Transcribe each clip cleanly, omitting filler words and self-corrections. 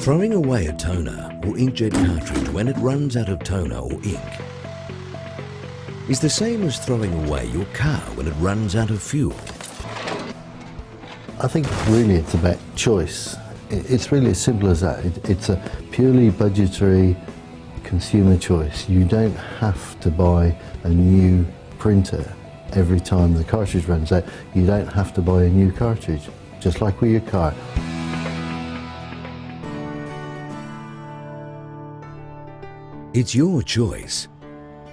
Throwing away a toner or inkjet cartridge when it runs out of toner or ink is the same as throwing away your car when it runs out of fuel. I think really it's about choice. It's really as simple as that. It's a purely budgetary consumer choice. You don't have to buy a new printer every time the cartridge runs out. You don't have to buy a new cartridge, just like with your car. It's your choice.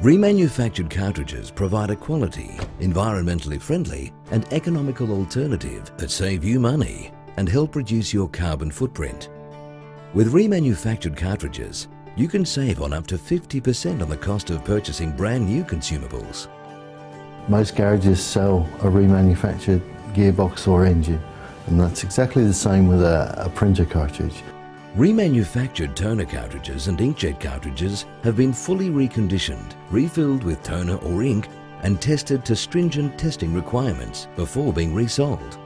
Remanufactured cartridges provide a quality, environmentally friendly and economical alternative that save you money and help reduce your carbon footprint. With remanufactured cartridges, you can save on up to 50% on the cost of purchasing brand new consumables. Most garages sell a remanufactured gearbox or engine, and that's exactly the same with a printer cartridge. Remanufactured toner cartridges and inkjet cartridges have been fully reconditioned, refilled with toner or ink and tested to stringent testing requirements before being resold.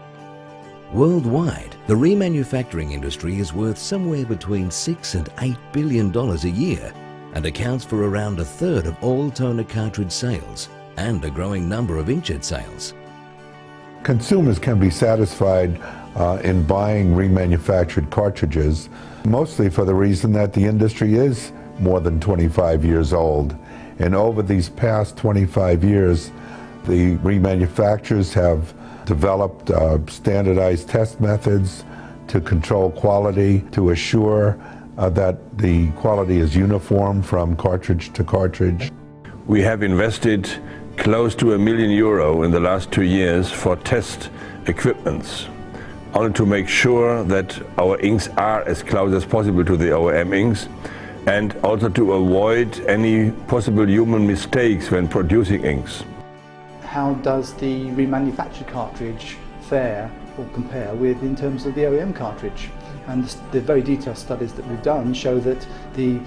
Worldwide, the remanufacturing industry is worth somewhere between $6 and $8 billion a year and accounts for around a third of all toner cartridge sales and a growing number of inkjet sales. Consumers can be satisfied in buying remanufactured cartridges, mostly for the reason that the industry is more than 25 years old. And over these past 25 years, the remanufacturers have developed standardized test methods to control quality, to assure that the quality is uniform from cartridge to cartridge. We have invested close to €1 million in the last 2 years for test equipments, only to make sure that our inks are as close as possible to the OEM inks, and also to avoid any possible human mistakes when producing inks. How does the remanufactured cartridge fare or compare with in terms of the OEM cartridge? And the very detailed studies that we've done show that the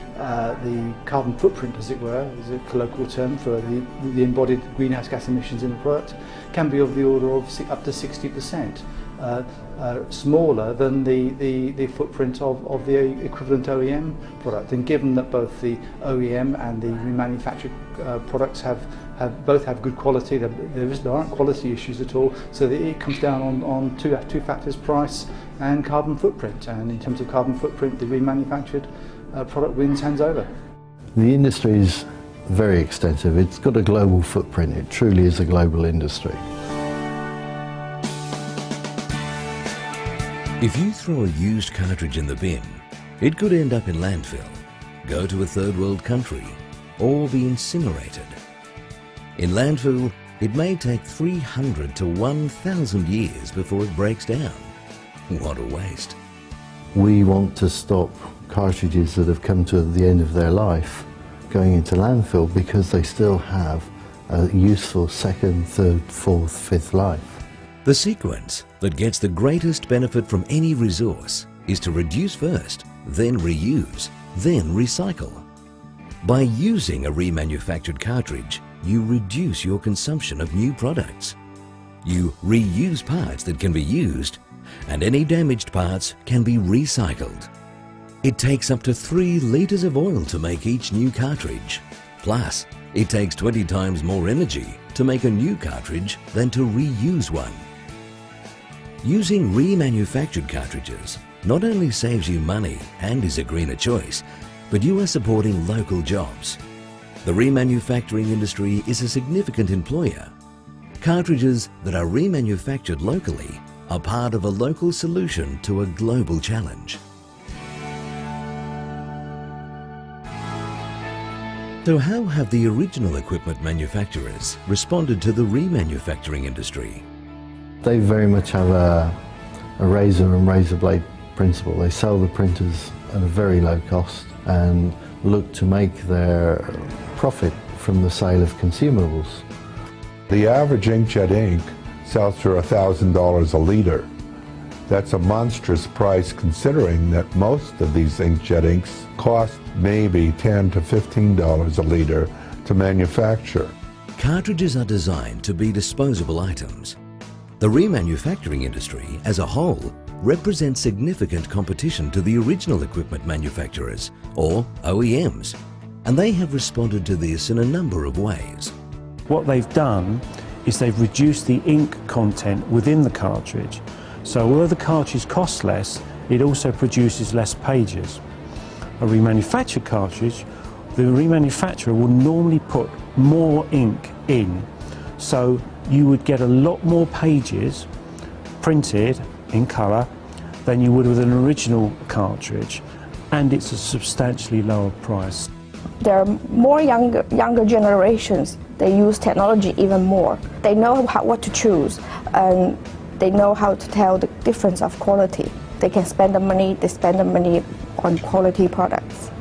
carbon footprint, as it were, is a colloquial term for the embodied greenhouse gas emissions in the product, can be of the order of up to 60%. Smaller than the footprint of the equivalent OEM product. And given that both the OEM and the remanufactured products both have good quality, there aren't quality issues at all, so that it comes down on two factors: price and carbon footprint. And in terms of carbon footprint, the remanufactured product wins hands over. The industry is very extensive. It's got a global footprint. It truly is a global industry. If you throw a used cartridge in the bin, it could end up in landfill, go to a third world country, or be incinerated. In landfill, it may take 300 to 1,000 years before it breaks down. What a waste. We want to stop cartridges that have come to the end of their life going into landfill because they still have a useful second, third, fourth, fifth life. The sequence that gets the greatest benefit from any resource is to reduce first, then reuse, then recycle. By using a remanufactured cartridge, you reduce your consumption of new products. You reuse parts that can be used, and any damaged parts can be recycled. It takes up to 3 liters of oil to make each new cartridge. Plus, it takes 20 times more energy to make a new cartridge than to reuse one. Using remanufactured cartridges not only saves you money and is a greener choice, but you are supporting local jobs. The remanufacturing industry is a significant employer. Cartridges that are remanufactured locally are part of a local solution to a global challenge. So how have the original equipment manufacturers responded to the remanufacturing industry? They very much have a razor and razor blade principle. They sell the printers at a very low cost and look to make their profit from the sale of consumables. The average inkjet ink sells for $1,000 a liter. That's a monstrous price considering that most of these inkjet inks cost maybe $10 to $15 a liter to manufacture. Cartridges are designed to be disposable items. The remanufacturing industry as a whole represent significant competition to the original equipment manufacturers, or OEMs, and they have responded to this in a number of ways. What they've done is they've reduced the ink content within the cartridge. So although the cartridge costs less, it also produces less pages. A remanufactured cartridge, the remanufacturer will normally put more ink in. So you would get a lot more pages printed in colour than you would with an original cartridge, and it's a substantially lower price. There are more younger generations. They use technology even more. They know what to choose, and they know how to tell the difference of quality. They can spend the money, they spend the money on quality products.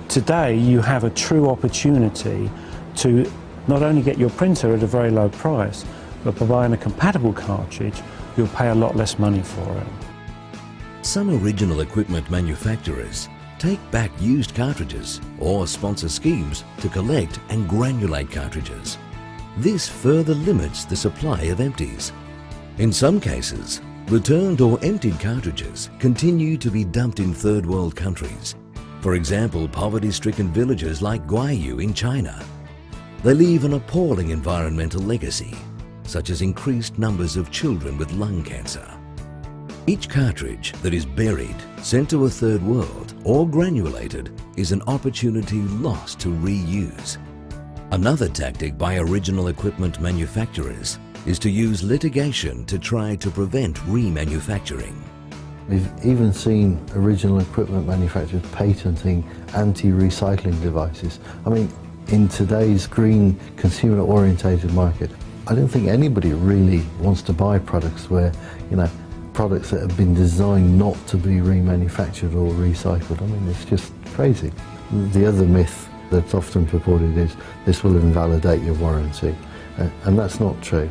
Today you have a true opportunity to not only get your printer at a very low price, but by buying a compatible cartridge, you'll pay a lot less money for it. Some original equipment manufacturers take back used cartridges or sponsor schemes to collect and granulate cartridges. This further limits the supply of empties. In some cases, returned or emptied cartridges continue to be dumped in third world countries. For example, poverty-stricken villages like Guayu in China. They leave an appalling environmental legacy, such as increased numbers of children with lung cancer. Each cartridge that is buried, sent to a third world, or granulated is an opportunity lost to reuse. Another tactic by original equipment manufacturers is to use litigation to try to prevent remanufacturing. We've even seen original equipment manufacturers patenting anti-recycling devices. I mean, in today's green consumer-orientated market, I don't think anybody really wants to buy products where, products that have been designed not to be remanufactured or recycled. I mean, it's just crazy. The other myth that's often purported is this will invalidate your warranty, and that's not true.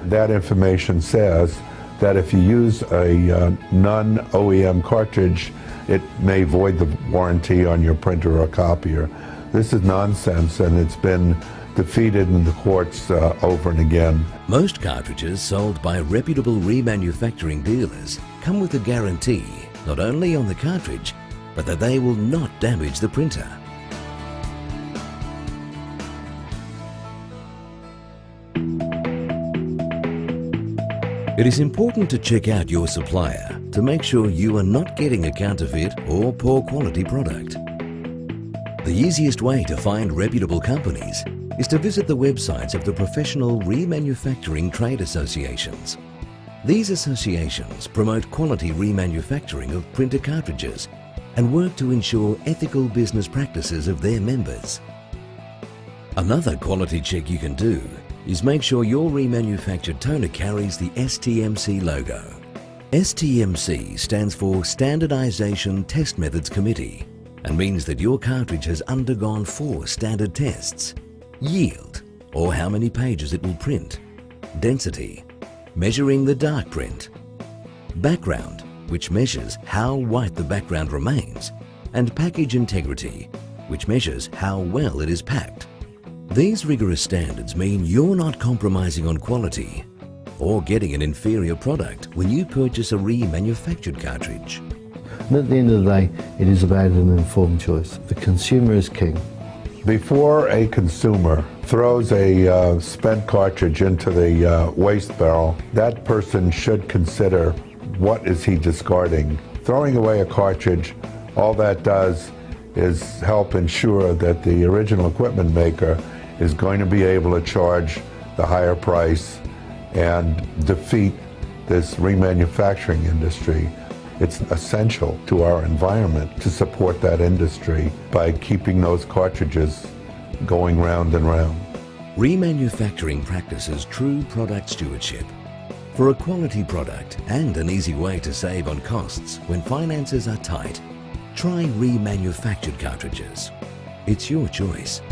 That information says that if you use a non-OEM cartridge, it may void the warranty on your printer or copier. This is nonsense, and it's been defeated in the courts over and again. Most cartridges sold by reputable remanufacturing dealers come with a guarantee not only on the cartridge, but that they will not damage the printer. It is important to check out your supplier to make sure you are not getting a counterfeit or poor quality product. The easiest way to find reputable companies is to visit the websites of the professional remanufacturing trade associations. These associations promote quality remanufacturing of printer cartridges and work to ensure ethical business practices of their members. Another quality check you can do is make sure your remanufactured toner carries the STMC logo. STMC stands for Standardization Test Methods Committee and means that your cartridge has undergone 4 standard tests: yield, or how many pages it will print; density, measuring the dark print; background, which measures how white the background remains; and package integrity, which measures how well it is packed. These rigorous standards mean you're not compromising on quality or getting an inferior product when you purchase a remanufactured cartridge. And at the end of the day, it is about an informed choice. The consumer is king. Before a consumer throws a spent cartridge into the waste barrel, that person should consider what is he discarding. Throwing away a cartridge, all that does is help ensure that the original equipment maker is going to be able to charge the higher price and defeat this remanufacturing industry. It's essential to our environment to support that industry by keeping those cartridges going round and round. Remanufacturing practices true product stewardship. For a quality product and an easy way to save on costs when finances are tight, try remanufactured cartridges. It's your choice.